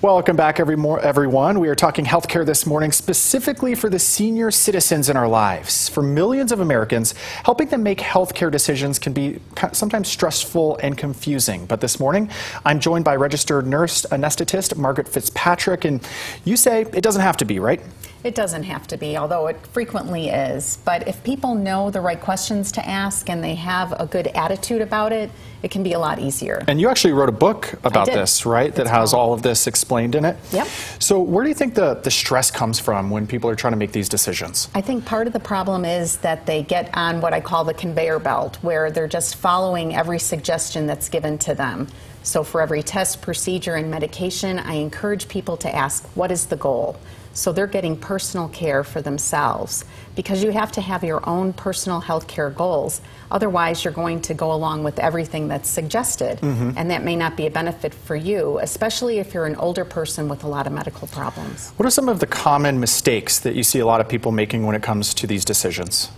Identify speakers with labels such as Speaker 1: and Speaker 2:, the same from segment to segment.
Speaker 1: Welcome back, everyone. We are talking healthcare this morning, specifically for the senior citizens in our lives. For millions of Americans, helping them make healthcare decisions can be sometimes stressful and confusing. But this morning, I'm joined by registered nurse anesthetist Margaret Fitzpatrick, and you say it doesn't have to be, right?
Speaker 2: It doesn't have to be, although it frequently is. But if people know the right questions to ask and they have a good attitude about it, it can be a lot easier.
Speaker 1: And you actually wrote a book about this, right? That has all of this explained in it?
Speaker 2: Yep.
Speaker 1: So where do you think the stress comes from when people are trying to make these decisions?
Speaker 2: I think part of the problem is that they get on what I call the conveyor belt, where they're just following every suggestion that's given to them. So for every test, procedure, and medication, I encourage people to ask, what is the goal? So they're getting personal care for themselves, because you have to have your own personal health care goals. Otherwise, you're going to go along with everything that's suggested, and that may not be a benefit for you, especially if you're an older person with a lot of medical problems.
Speaker 1: What are some of the common mistakes that you see a lot of people making when it comes to these decisions?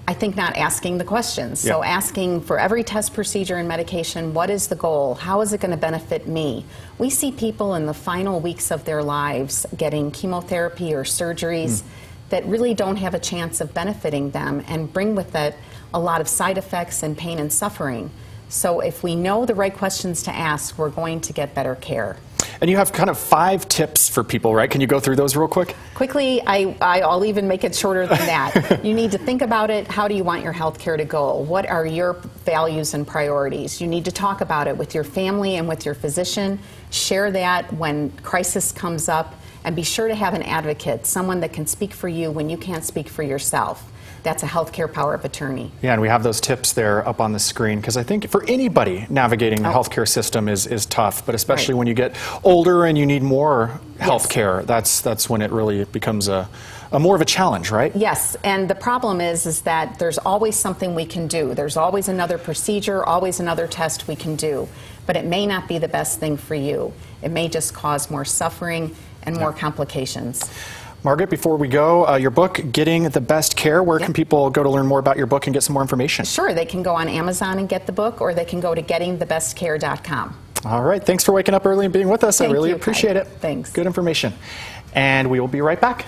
Speaker 2: I think not asking the questions.
Speaker 1: Yeah.
Speaker 2: So asking for every test, procedure, and medication, what is the goal? How is it going to benefit me? We see people in the final weeks of their lives getting chemotherapy or surgeries that really don't have a chance of benefiting them and bring with it a lot of side effects and pain and suffering. So if we know the right questions to ask, we're going to get better care.
Speaker 1: And you have kind of 5 tips for people, right? Can you go through those real quick?
Speaker 2: Quickly, I'll even make it shorter than that. You need to think about it. How do you want your health care to go? What are your values and priorities? You need to talk about it with your family and with your physician. Share that when crisis comes up, and be sure to have an advocate, someone that can speak for you when you can't speak for yourself. That's a healthcare power of attorney.
Speaker 1: Yeah, and we have those tips there up on the screen, because I think for anybody navigating the healthcare system is tough, but especially when you get older and you need more healthcare, that's when it really becomes a more of a challenge, right?
Speaker 2: Yes, and the problem is that there's always something we can do. There's always another procedure, always another test we can do, but it may not be the best thing for you. It may just cause more suffering and more complications.
Speaker 1: Margaret, before we go, your book, Getting the Best Care, where can people go to learn more about your book and get some more information?
Speaker 2: Sure, they can go on Amazon and get the book, or they can go to gettingthebestcare.com.
Speaker 1: All right, thanks for waking up early and being with us. I really appreciate it.
Speaker 2: Thanks.
Speaker 1: Good information. And we will be right back.